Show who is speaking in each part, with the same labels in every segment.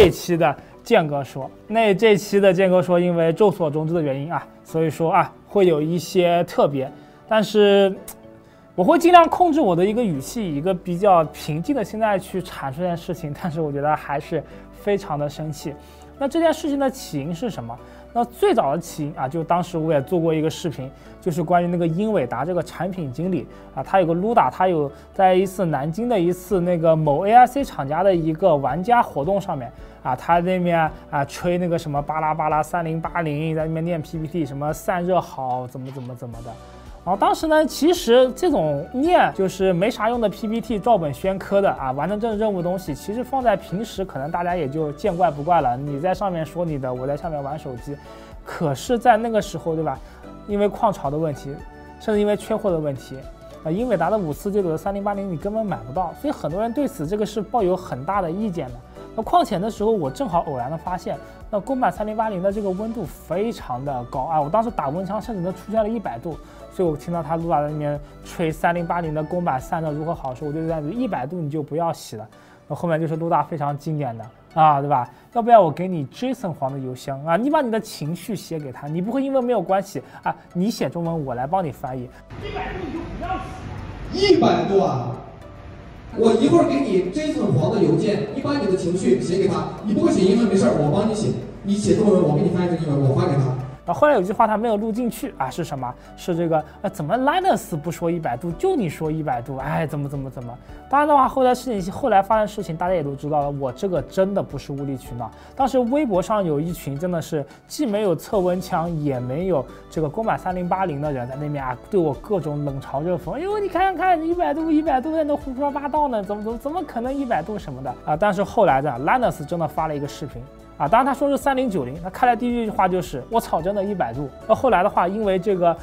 Speaker 1: 这期的剑哥说。那这期的剑哥说，因为众所周知的原因啊，所以说啊会有一些特别，但是我会尽量控制我的一个语气，一个比较平静的心态去阐述这件事情，但是我觉得还是非常的生气。那这件事情的起因是什么？那最早的起因啊，就当时我也做过一个视频，就是关于那个英伟达这个产品经理啊，他有个 Luda， 他有在一次南京的一次那个某 AIC 厂家的一个玩家活动上面啊，他那边啊吹那个什么巴拉巴拉3080，在那边念 PPT 什么散热好怎么的。然后当时呢，其实这种念就是没啥用的 PPT 照本宣科的啊，完成这任务的东西，其实放在平时可能大家也就见怪不怪了。你在上面说你的，我在下面玩手机。可是，在那个时候，对吧？因为矿潮的问题，甚至因为缺货的问题，英伟达的5这组的3080你根本买不到，所以很多人对此这个是抱有很大的意见的。那况且那时候我正好偶然的发现，那公版3080的这个温度非常的高啊，我当时打温枪甚至都出现了100度。所以我听到他Luda在那边吹3080的公版散热如何好时，我就在100度你就不要洗了。那后面就是Luda非常经典的啊，对吧？要不要我给你 Jason 黄的邮箱啊？你把你的情绪写给他，你不会因为没有关系啊，你写中文我来帮你翻译。100度你就不要洗。
Speaker 2: 100度啊！我一会儿给你 Jason 黄的邮件，你把你的情绪写给他。你不会写英文没事，我帮你写。你写中文，我给你翻译成英文，我发给他。
Speaker 1: 后来有句话他没有录进去啊，是什么？是这个怎么 Linus 不说100度，就你说100度，哎，怎么？当然的话，后来发生事情，大家也都知道了。我这个真的不是无理取闹。当时微博上有一群真的是既没有测温枪，也没有这个公版3080的人在那边啊，对我各种冷嘲热讽。哎呦，你看100度在那胡说八道呢，怎么可能100度什么的啊？但是后来的 Linus 真的发了一个视频。啊，当然他说是3090，他开来第一句话就是我操，真的100度。那后来的话，因为这个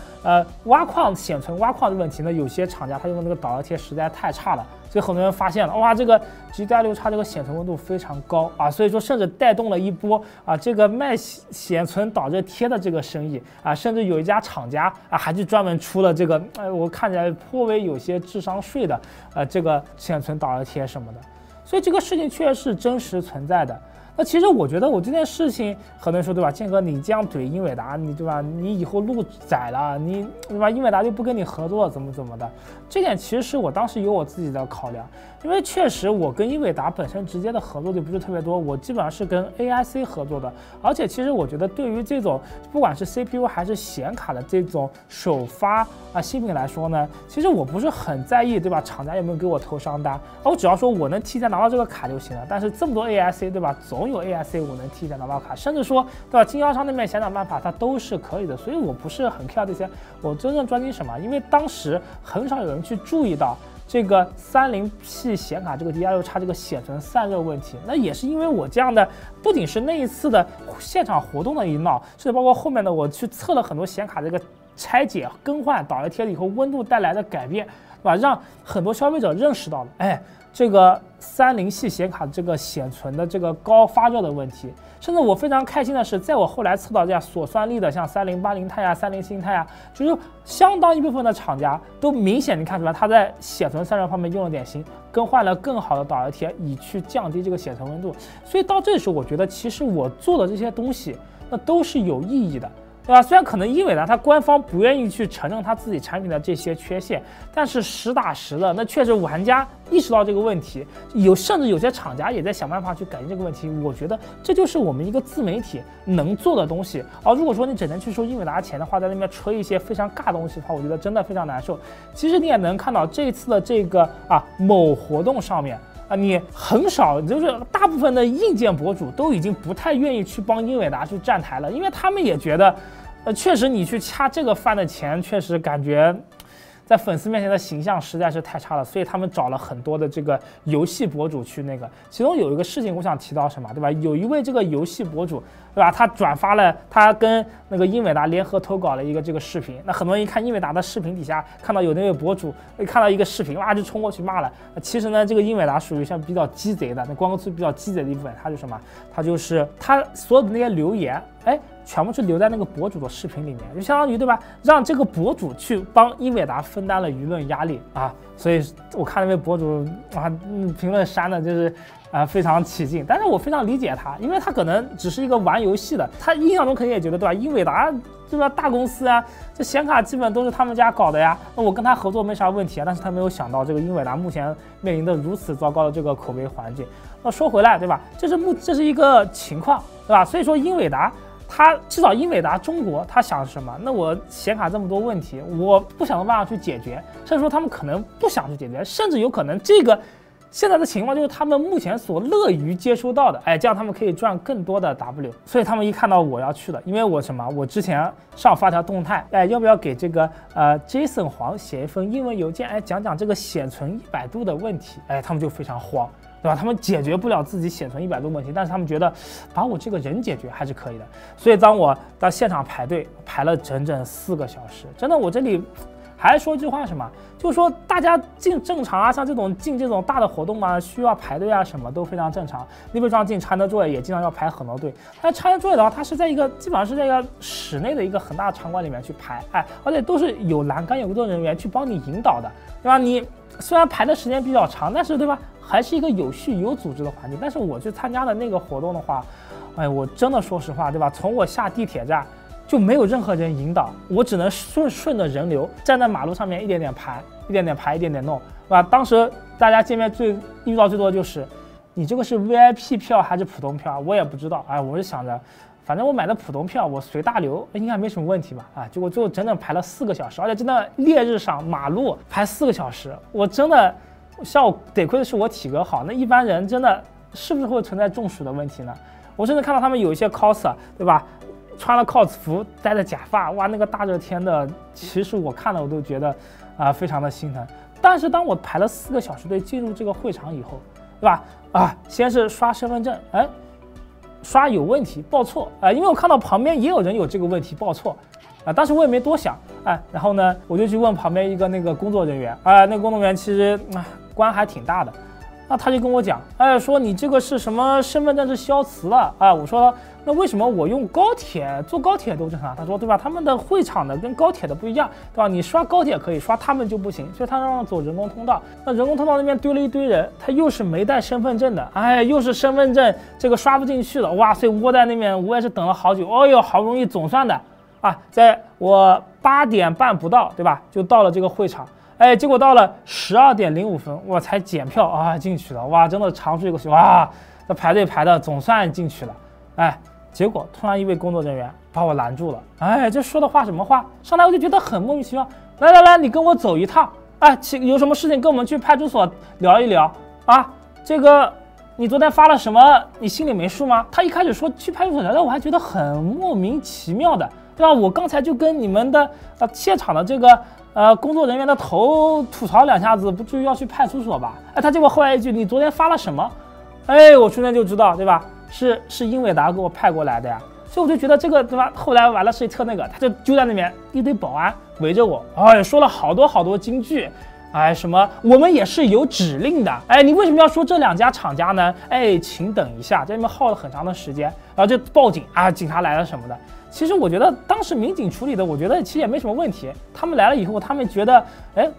Speaker 1: 挖矿显存挖矿的问题呢，有些厂家他用的那个导热贴实在太差了，所以很多人发现了，哇，这个 GDDR6X 这个显存温度非常高啊，所以说甚至带动了一波啊这个卖显存导热贴的这个生意啊，甚至有一家厂家啊还去专门出了这个我看起来颇为有些智商税的这个显存导热贴什么的，所以这个事情确实是真实存在的。那其实我觉得我这件事情，很多人说对吧，建哥你这样怼英伟达，你对吧，你以后路窄了，你对吧，英伟达就不跟你合作怎么的，这点其实是我当时有我自己的考量，因为确实我跟英伟达本身直接的合作就不是特别多，我基本上是跟 AIC 合作的，而且其实我觉得对于这种不管是 CPU 还是显卡的这种首发啊新品来说呢，其实我不是很在意对吧，厂家有没有给我投商单，我只要说我能提前拿到这个卡就行了，但是这么多 AIC 对吧，总有 AIC 我能提前拿到卡，甚至说对吧，经销商那边想办法它都是可以的，所以我不是很 care 这些，我真正专心什么？因为当时很少有人去注意到这个30P 显卡这个 DDR6X 这个显存散热问题，那也是因为我这样的，不仅是那一次的现场活动的一闹，甚至包括后面的我去测了很多显卡这个拆解更换导热贴了以后温度带来的改变，对吧？让很多消费者认识到了，哎，这个30系显卡这个显存的这个高发热的问题，甚至我非常开心的是，在我后来测到这样锁算力的，像3080钛呀、30星钛呀，就是相当一部分的厂家都明显地看出来，它在显存散热方面用了点心，更换了更好的导热贴，以去降低这个显存温度。所以到这时候，我觉得其实我做的这些东西，那都是有意义的。对吧？虽然可能英伟达它官方不愿意去承认它自己产品的这些缺陷，但是实打实的，那确实玩家意识到这个问题，甚至有些厂家也在想办法去改进这个问题。我觉得这就是我们一个自媒体能做的东西。而如果说你只能去收英伟达钱的话，在那边吹一些非常尬的东西的话，我觉得真的非常难受。其实你也能看到这一次的这个某活动上面。你很少，就是大部分的硬件博主都已经不太愿意去帮英伟达去站台了，因为他们也觉得，确实你去掐这个饭的钱，确实感觉在粉丝面前的形象实在是太差了，所以他们找了很多的这个游戏博主去那个。其中有一个事情我想提到什么，对吧？有一位这个游戏博主，对吧？他转发了他跟那个英伟达联合投稿了一个这个视频。那很多人一看英伟达的视频底下，看到有那位博主看到一个视频，哇就冲过去骂了。其实呢，这个英伟达属于像比较鸡贼的，那光刻粗比较鸡贼的一部分，他就什么？他就是他所有的那些留言。哎，全部是留在那个博主的视频里面，就相当于对吧，让这个博主去帮英伟达分担了舆论压力啊。所以我看那位博主啊，评论删的就是非常起劲，但是我非常理解他，因为他可能只是一个玩游戏的，他印象中肯定也觉得对吧，英伟达这个大公司啊，这显卡基本都是他们家搞的呀，那我跟他合作没啥问题啊。但是他没有想到这个英伟达目前面临的如此糟糕的这个口碑环境。那说回来对吧，这是一个情况对吧？所以说英伟达。至少英伟达中国，他想什么？那我显卡这么多问题，我不想办法去解决，甚至说他们可能不想去解决，甚至有可能这个现在的情况就是他们目前所乐于接收到的，哎，这样他们可以赚更多的 W。所以他们一看到我要去了，因为我什么？我之前上发条动态，哎，要不要给这个Jason 黄写一封英文邮件，哎，讲讲这个显存100度的问题，哎，他们就非常慌。对吧？他们解决不了自己显存100度问题，但是他们觉得把我这个人解决还是可以的。所以当我到现场排队排了整整4个小时，真的，我这里还是说一句话，什么？就是说大家进正常啊，像进这种大的活动啊，需要排队啊，什么都非常正常。你比如说进ChinaJoy也经常要排很多队，但ChinaJoy的话，它是在基本上是在一个室内的一个很大的场馆里面去排，哎，而且都是有栏杆、有工作人员去帮你引导的，对吧？你虽然排的时间比较长，但是对吧？还是一个有序有组织的环境。但是我去参加的那个活动的话，哎，我真的说实话，对吧？从我下地铁站就没有任何人引导，我只能顺着人流站在马路上面一点点排，一点点排，一点点弄，对吧？当时大家见面遇到最多的就是你这个是 VIP 票还是普通票，我也不知道。哎，我是想着反正我买的普通票，我随大流应该没什么问题吧？啊，结果最后整整排了4个小时，而且真的烈日上马路排4个小时，我真的。像我得亏的是我体格好，那一般人真的是不是会存在中暑的问题呢？我甚至看到他们有一些 coser， 对吧，穿了 cos 服，戴着假发，哇，那个大热天的，其实我看了我都觉得非常的心疼。但是当我排了4个小时队进入这个会场以后，对吧？先是刷身份证，哎，刷有问题报错，因为我看到旁边也有人有这个问题报错。当时我也没多想，然后呢，我就去问旁边一个那个工作人员，那个工作人员其实官还挺大的，那他就跟我讲，说你这个是什么身份证是消磁了，我说那为什么我用高铁坐高铁都正常？他说对吧，他们的会场的跟高铁的不一样，对吧？你刷高铁可以，刷他们就不行，所以他让走人工通道，那人工通道那边堆了一堆人，他又是没带身份证的，又是身份证这个刷不进去的，哇，所以窝在那边我也是等了好久，哎呦，好不容易总算的。在我8点半不到，对吧？就到了这个会场，结果到了12点05分，我才检票进去了，哇，真的长舒一口气，哇，这排队排的总算进去了，结果突然一位工作人员把我拦住了，这说的话什么话？上来我就觉得很莫名其妙，来，你跟我走一趟，有什么事情跟我们去派出所聊一聊这个。你昨天发了什么？你心里没数吗？他一开始说去派出所聊聊，我还觉得很莫名其妙的，对吧？我刚才就跟你们的现场的这个工作人员的头吐槽2下子，不至于要去派出所吧？他结果后来一句你昨天发了什么？我瞬间就知道，对吧？是英伟达给我派过来的呀。所以我就觉得这个，对吧？后来完了是一特那个，他就在那边一堆保安围着我，说了好多金句。什么？我们也是有指令的。你为什么要说这2家厂家呢？请等一下，在那边耗了很长的时间，然后就报警警察来了什么的。其实我觉得当时民警处理的，我觉得其实也没什么问题。他们来了以后，他们觉得，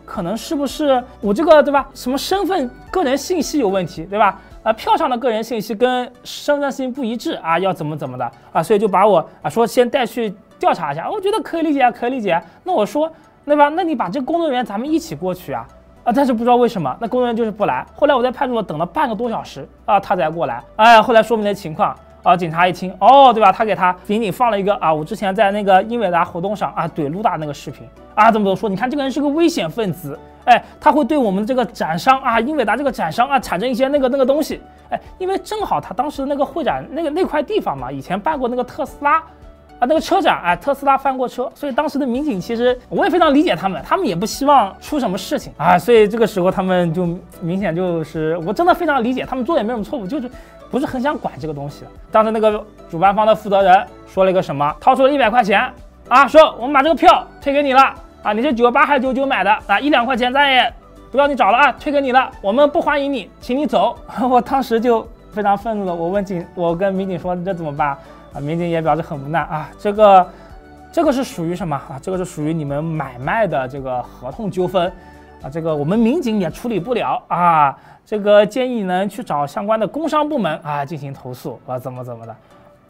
Speaker 1: 可能是不是我这个对吧？什么身份、个人信息有问题，对吧？票上的个人信息跟身份信息不一致要怎么的所以就把我说先带去调查一下。我觉得可以理解，可以理解。那我说。对吧？那你把这个工作人员咱们一起过去但是不知道为什么那工作人员就是不来。后来我在派出所等了半个多小时他才过来。后来说明了情况警察一听对吧？他给他仅仅放了一个我之前在那个英伟达活动上怼卢达那个视频这么说，你看这个人是个危险分子，他会对我们这个展商英伟达这个展商产生一些那个东西，因为正好他当时那个会展那块地方嘛，以前办过那个特斯拉。那个车展特斯拉翻过车，所以当时的民警其实我也非常理解他们也不希望出什么事情所以这个时候他们就明显就是我真的非常理解他们做也没什么错误，就是不是很想管这个东西。当时那个主办方的负责人说了一个什么，掏出了100块钱说我们把这个票退给你了你是98还是99买的1-2块钱咱也不要你找了退给你了，我们不欢迎你，请你走。我当时就非常愤怒了，我跟民警说这怎么办啊，民警也表示很无奈啊，这个是属于什么啊？这个是属于你们买卖的这个合同纠纷啊，这个我们民警也处理不了啊，这个建议你能去找相关的工商部门啊进行投诉啊，怎么的。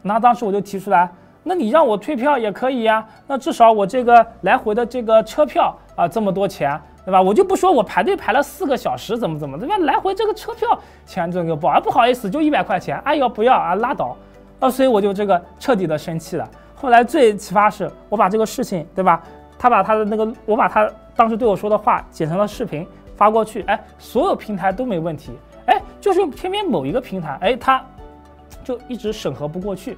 Speaker 1: 那当时我就提出来，那你让我退票也可以呀，那至少我这个来回的这个车票啊这么多钱，对吧？我就不说我排队排了4个小时怎么对吧？来回这个车票钱这个不好意思，就100块钱，哎要不要啊拉倒啊，所以我就这个彻底的生气了。后来最奇葩是我把这个事情，对吧？我把他当时对我说的话剪成了视频发过去，哎，所有平台都没问题，哎，就是偏偏某一个平台，哎，他就一直审核不过去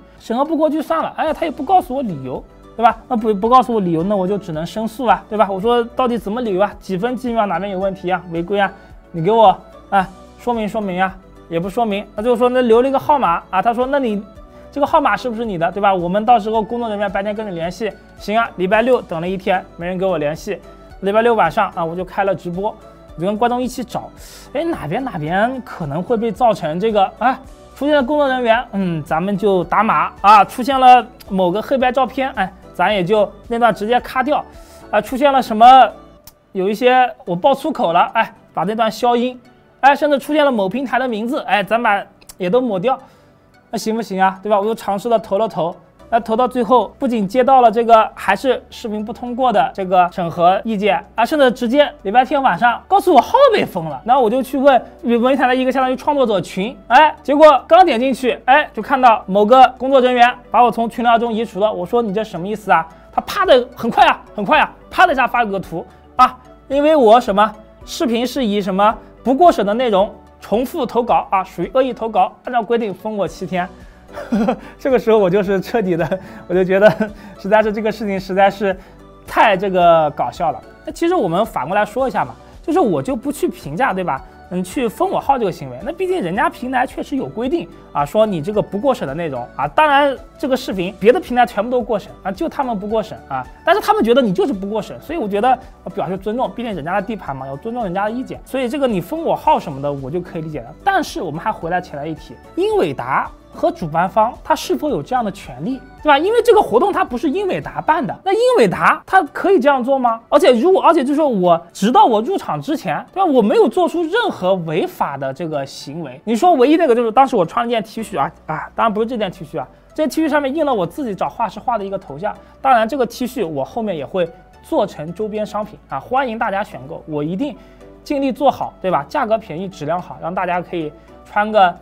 Speaker 1: 算了，哎，他也不告诉我理由，对吧？那不告诉我理由，那我就只能申诉啊，对吧？我说到底怎么理由啊？几分几秒哪边有问题啊？违规啊？你给我啊说明啊，也不说明，那就说那留了一个号码啊，他说那你这个号码是不是你的，对吧？我们到时候工作人员白天跟你联系，行啊。礼拜六等了一天，没人给我联系，礼拜六晚上啊，我就开了直播，我就跟观众一起找，哎，哪边可能会被造成这个啊？出现了工作人员，咱们就打码啊。出现了某个黑白照片，哎，咱也就那段直接咔掉，啊，出现了什么，有一些我爆粗口了，哎，把那段消音，哎，甚至出现了某平台的名字，哎，咱把也都抹掉。那行不行啊？对吧？我又尝试的投了投，投到最后，不仅接到了这个还是视频不通过的这个审核意见啊，甚至直接礼拜天晚上告诉我号被封了。然后我就去问文台的一个相当于创作者群，哎，结果刚点进去，哎，就看到某个工作人员把我从群聊中移除了。我说你这什么意思啊？他啪的很快啊，啪的一下发个图啊，因为我什么视频是以什么不过审的内容。重复投稿啊，属于恶意投稿，按照规定封我7天。这个时候我就是彻底的，我就觉得实在是这个事情实在是太这个搞笑了。那其实我们反过来说一下嘛，就是我就不去评价，对吧？去封我号这个行为，那毕竟人家平台确实有规定啊，说你这个不过审的内容啊，当然这个视频别的平台全部都过审啊，就他们不过审啊，但是他们觉得你就是不过审，所以我觉得表示尊重，毕竟人家的地盘嘛，要尊重人家的意见，所以这个你封我号什么的，我就可以理解了。但是我们还回来前来一提，英伟达和主办方他是否有这样的权利，对吧？因为这个活动它不是英伟达办的，那英伟达它可以这样做吗？而且就是说我直到我入场之前，对吧？我没有做出任何违法的这个行为。你说唯一那个就是当时我穿了件 T 恤啊，当然不是这件 T 恤啊，这件 T 恤上面印了我自己找画师画的一个头像。当然这个 T 恤我后面也会做成周边商品啊，欢迎大家选购，我一定尽力做好，对吧？价格便宜，质量好，让大家可以穿个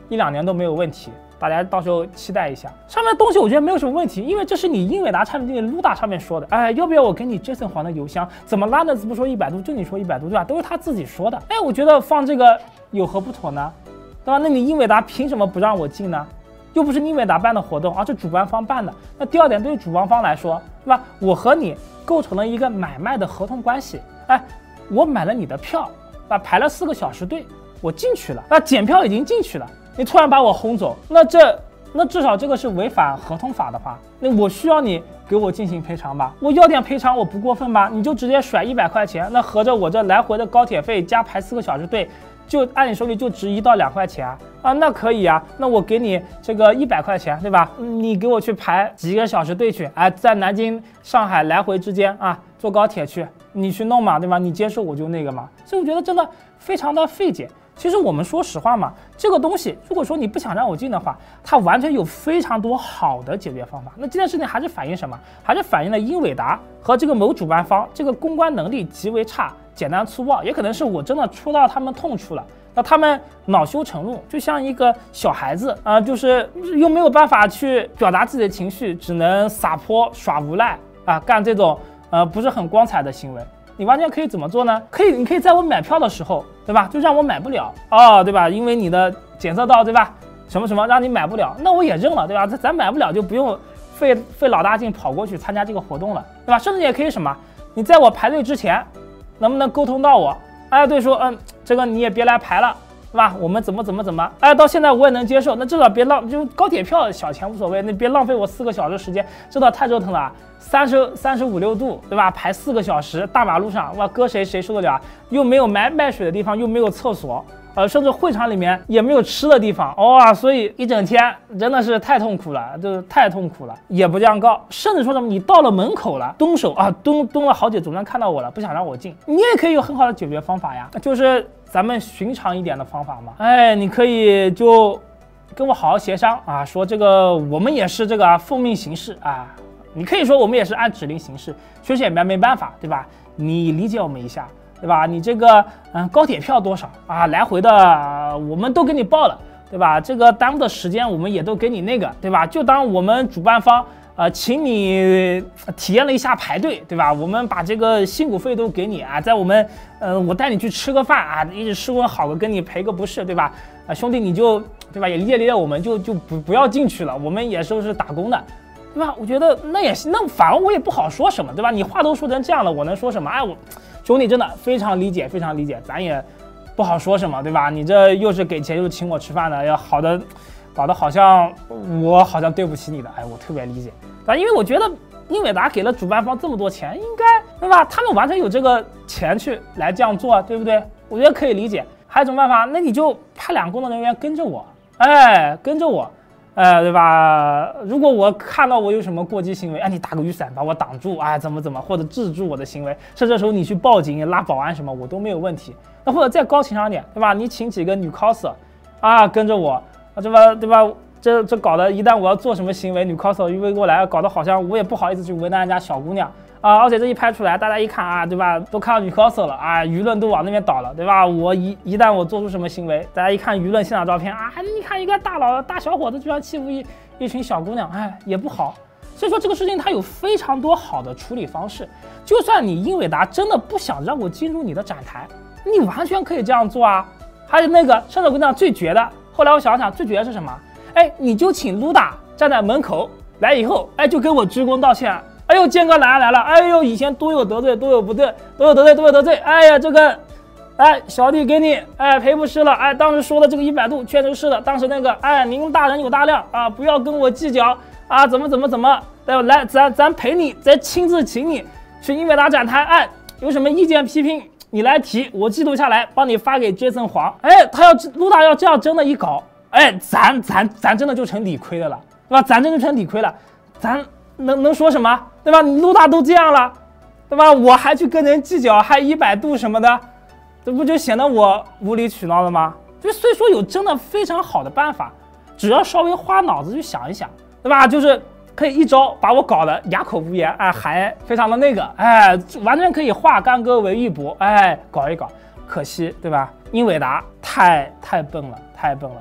Speaker 1: 1-2年都没有问题，大家到时候期待一下。上面的东西我觉得没有什么问题，因为这是你英伟达产品经理 Luda 上面说的。哎，要不要我给你 Jason 黄的邮箱？怎么拉呢？不说100度，就你说100度，对吧？都是他自己说的。哎，我觉得放这个有何不妥呢？对吧？那你英伟达凭什么不让我进呢？又不是英伟达办的活动，而是主办方办的。那第二点，对于主办方来说，对吧？我和你构成了一个买卖的合同关系。哎，我买了你的票，排了4个小时队，我进去了，检票已经进去了。你突然把我轰走，那至少这个是违反合同法的话，那我需要你给我进行赔偿吧？我要点赔偿，我不过分吧？你就直接甩100块钱，那合着我这来回的高铁费加排4个小时队，就按你手里就值1到2块钱啊，那可以啊，那我给你这个100块钱，对吧？你给我去排几个小时队去，在南京、上海来回之间坐高铁去，你去弄嘛，对吧？你接受我就那个嘛，所以我觉得真的非常的费解。其实我们说实话嘛，这个东西如果说你不想让我进的话，它完全有非常多好的解决方法。那这件事情还是反映什么？还是反映了英伟达和这个某主办方这个公关能力极为差，简单粗暴，也可能是我真的戳到他们痛处了。那他们恼羞成怒，就像一个小孩子就是又没有办法去表达自己的情绪，只能撒泼耍无赖干这种不是很光彩的行为。你完全可以怎么做呢？你可以在我买票的时候，对吧？就让我买不了对吧？因为你的检测到，对吧？什么让你买不了，那我也认了，对吧？咱买不了就不用费老大劲跑过去参加这个活动了，对吧？甚至也可以什么？你在我排队之前，能不能沟通到我？对，说这个你也别来排了，对吧？我们怎么，到现在我也能接受，那至少别就高铁票小钱无所谓，那别浪费我4个小时时间，真的太折腾了。35、6度，对吧？排4个小时，大马路上，哇，搁谁受得了？又没有卖水的地方，又没有厕所甚至会场里面也没有吃的地方，哇，所以一整天真的是太痛苦了，就是太痛苦了，也不降高，甚至说什么你到了门口了，蹲守啊，蹲了好久，主任看到我了，不想让我进，你也可以有很好的解决方法呀，就是咱们寻常一点的方法嘛，哎，你可以就跟我好好协商啊，说这个我们也是这个奉命行事啊，你可以说我们也是按指令行事，确实也没办法，对吧？你理解我们一下。对吧？你这个高铁票多少啊？来回的我们都给你报了，对吧？这个耽误的时间我们也都给你那个，对吧？就当我们主办方请你体验了一下排队，对吧？我们把这个辛苦费都给你啊，在我们我带你去吃个饭啊，一直吃顿好的，跟你赔个不是，对吧？兄弟你就对吧？也理解我们，就不要进去了，我们也是打工的。对吧？我觉得那也行，那反而我也不好说什么，对吧？你话都说成这样了，我能说什么？哎，我兄弟真的非常理解，非常理解，咱也不好说什么，对吧？你这又是给钱又是请我吃饭的，要好的搞得好像我好像对不起你的，哎，我特别理解。因为我觉得英伟达给了主办方这么多钱，应该对吧？他们完全有这个钱去来这样做，对不对？我觉得可以理解。还有一种办法，那你就派2个工作人员跟着我，哎，跟着我。对吧？如果我看到我有什么过激行为，哎，你打个雨伞把我挡住，哎，怎么，或者制住我的行为，甚至这时候你去报警、拉保安什么，我都没有问题。那或者再高情商点，对吧？你请几个女 coser 啊，跟着我，对吧？这搞得一旦我要做什么行为，女 coser 一围过来，搞得好像我也不好意思去为难人家小姑娘。而且这一拍出来，大家一看啊，对吧？都看到女 coser 了啊，舆论都往那边倒了，对吧？我一旦我做出什么行为，大家一看舆论现场照片啊，你看一个大小伙子居然欺负一群小姑娘，哎，也不好。所以说这个事情它有非常多好的处理方式。就算你英伟达真的不想让我进入你的展台，你完全可以这样做啊。还有那个，甚至我跟你讲最绝的，后来我想想最绝的是什么？哎，你就请卢达站在门口来以后，哎，就给我鞠躬道歉。哎呦，建哥来了！哎呦，以前都有得罪，都有得罪。哎呀，这个，哎，小弟给你，哎，赔不是了。哎，当时说的这个100度确实是的。当时那个，哎，您大人有大量啊，不要跟我计较啊，怎么，来，咱陪你，咱亲自请你去英伟达展台。哎，有什么意见批评你来提，我记录下来，帮你发给杰森黄。哎，卢达要这样真的一搞，哎，咱真的就成理亏的了，对吧？咱真就成理亏了，咱。能说什么，对吧？你卢达都这样了，对吧？我还去跟人计较，还100度什么的，这不就显得我无理取闹了吗？就所以说有真的非常好的办法，只要稍微花脑子去想一想，对吧？就是可以一招把我搞得哑口无言，哎，还非常的那个，哎，完全可以化干戈为玉帛，哎，搞一搞。可惜，对吧？英伟达太笨了。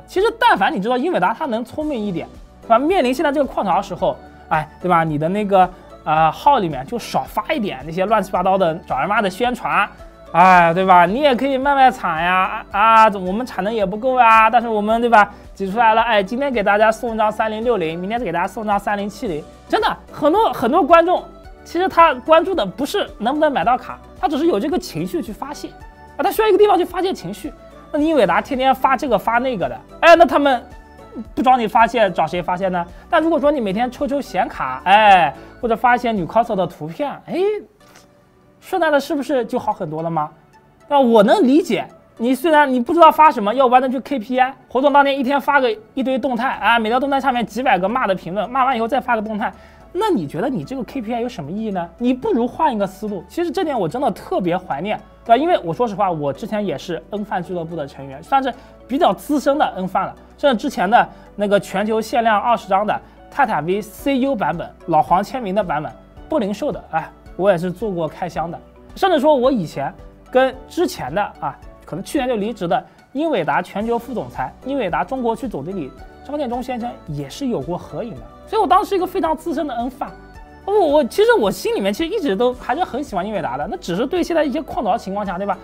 Speaker 1: 其实但凡你知道英伟达它能聪明一点，对吧？面临现在这个矿潮的时候。哎，对吧？你的那个号里面就少发一点那些乱七八糟的找人骂的宣传，哎，对吧？你也可以卖产呀，我们产能也不够呀，但是我们对吧挤出来了，哎，今天给大家送张3060，明天给大家送张3070，真的很多观众，其实他关注的不是能不能买到卡，他只是有这个情绪去发泄啊，他需要一个地方去发泄情绪。那英伟达天天发这个发那个的，哎，那他们。不找你发泄，找谁发泄呢？但如果说你每天抽显卡，哎，或者发一些女 coser 的图片，哎，顺带的是不是就好很多了吗？我能理解，你虽然你不知道发什么，要完成去 KPI 活动当天一天发个一堆动态啊，每条动态下面几百个骂的评论，骂完以后再发个动态，那你觉得你这个 KPI 有什么意义呢？你不如换一个思路。其实这点我真的特别怀念，对吧？因为我说实话，我之前也是 N 饭俱乐部的成员，算是比较资深的 N 饭了。甚至之前的那个全球限量20张的泰坦 V CU 版本，老黄签名的版本，不零售的，哎，我也是做过开箱的。甚至说我以前跟之前的可能去年就离职的英伟达全球副总裁、英伟达中国区总经理张建中先生也是有过合影的。所以我当时是一个非常资深的 N 饭。其实我心里面其实一直都还是很喜欢英伟达的，那只是对现在一些矿潮的情况下，对吧？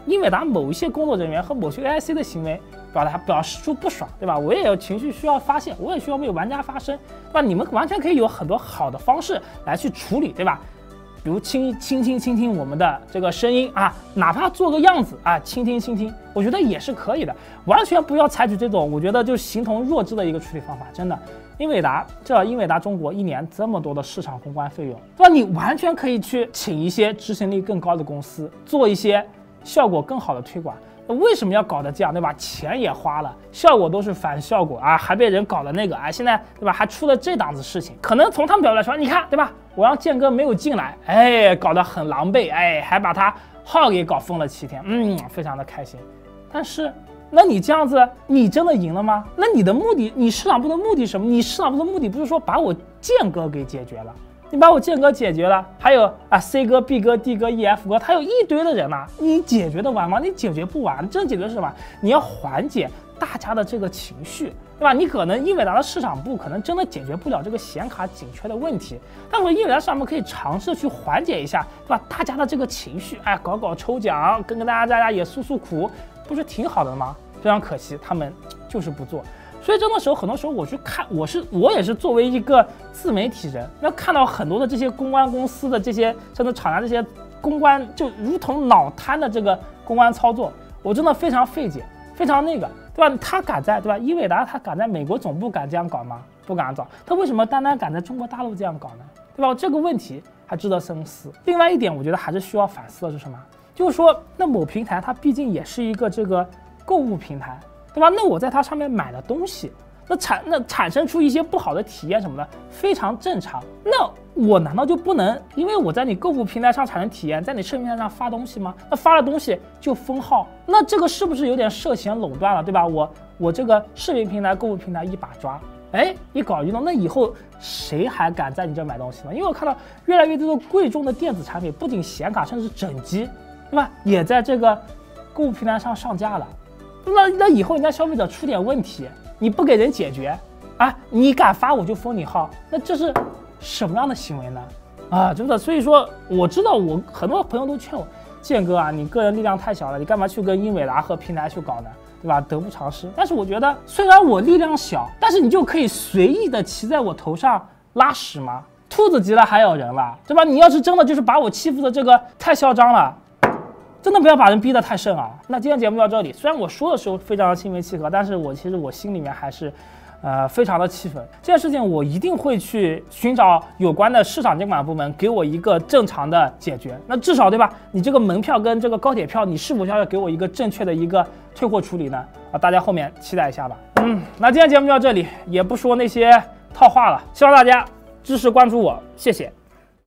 Speaker 1: 英伟达某一些工作人员和某些 AIC 的行为表示出不爽，对吧？我也有情绪需要发泄，我也需要为玩家发声，对吧？你们完全可以有很多好的方式来去处理，对吧？比如倾听我们的这个声音啊，哪怕做个样子啊，倾听，我觉得也是可以的，完全不要采取这种我觉得就形同弱智的一个处理方法，真的。英伟达中国一年这么多的市场公关费用，对吧？你完全可以去请一些执行力更高的公司，做一些效果更好的推广。为什么要搞得这样，对吧？钱也花了，效果都是反效果啊，还被人搞的那个，哎，现在对吧？还出了这档子事情，可能从他们角度来说，你看对吧？我让建哥没有进来，哎，搞得很狼狈，哎，还把他号给搞封了7天，非常的开心。但是，那你这样子，你真的赢了吗？那你的目的，你市场部的目的是什么？你市场部的目的不是说把我建哥给解决了？你把我建哥解决了，还有啊 C 哥、B 哥、D 哥、EF 哥，他有一堆的人呐，你解决得完吗？你解决不完，真解决是什么？你要缓解大家的这个情绪，对吧？你可能英伟达的市场部可能真的解决不了这个显卡紧缺的问题，但是英伟达市场部可以尝试去缓解一下，对吧？大家的这个情绪，哎，搞搞抽奖，跟大家也诉诉苦，不是挺好的吗？非常可惜，他们就是不做。所以这个时候，很多时候我去看，我也是作为一个自媒体人，要看到很多的这些公关公司的这些甚至厂家这些公关，就如同脑瘫的这个公关操作，我真的非常费解，非常那个，对吧？他敢在对吧？英伟达他敢在美国总部敢这样搞吗？不敢搞，他为什么单单敢在中国大陆这样搞呢？对吧？这个问题还值得深思。另外一点，我觉得还是需要反思的是什么？就是说，那某平台它毕竟也是一个这个购物平台。对吧？那我在它上面买的东西，那产生出一些不好的体验什么的，非常正常。那我难道就不能因为我在你购物平台上产生体验，在你视频平台上发东西吗？那发了东西就封号，那这个是不是有点涉嫌垄断了？对吧？我这个视频平台、购物平台一把抓，哎，一搞一弄，那以后谁还敢在你这买东西呢？因为我看到越来越多的贵重的电子产品，不仅显卡，甚至整机，对吧？也在这个购物平台上上架了。那以后人家消费者出点问题，你不给人解决啊，你敢发我就封你号，那这是什么样的行为呢？啊，真的，所以说我知道我很多朋友都劝我，建哥啊，你个人力量太小了，你干嘛去跟英伟达和平台去搞呢？对吧？得不偿失。但是我觉得，虽然我力量小，但是你就可以随意的骑在我头上拉屎吗？兔子急了还咬人了，对吧？你要是真的就是把我欺负的这个太嚣张了。真的不要把人逼得太甚啊！那今天节目到这里，虽然我说的时候非常的心平气和，但是其实我心里面还是，非常的气愤。这件事情我一定会去寻找有关的市场监管部门给我一个正常的解决。那至少对吧？你这个门票跟这个高铁票，你是否要给我一个正确的一个退货处理呢？啊，大家后面期待一下吧。那今天节目就到这里，也不说那些套话了，希望大家支持关注我，谢谢。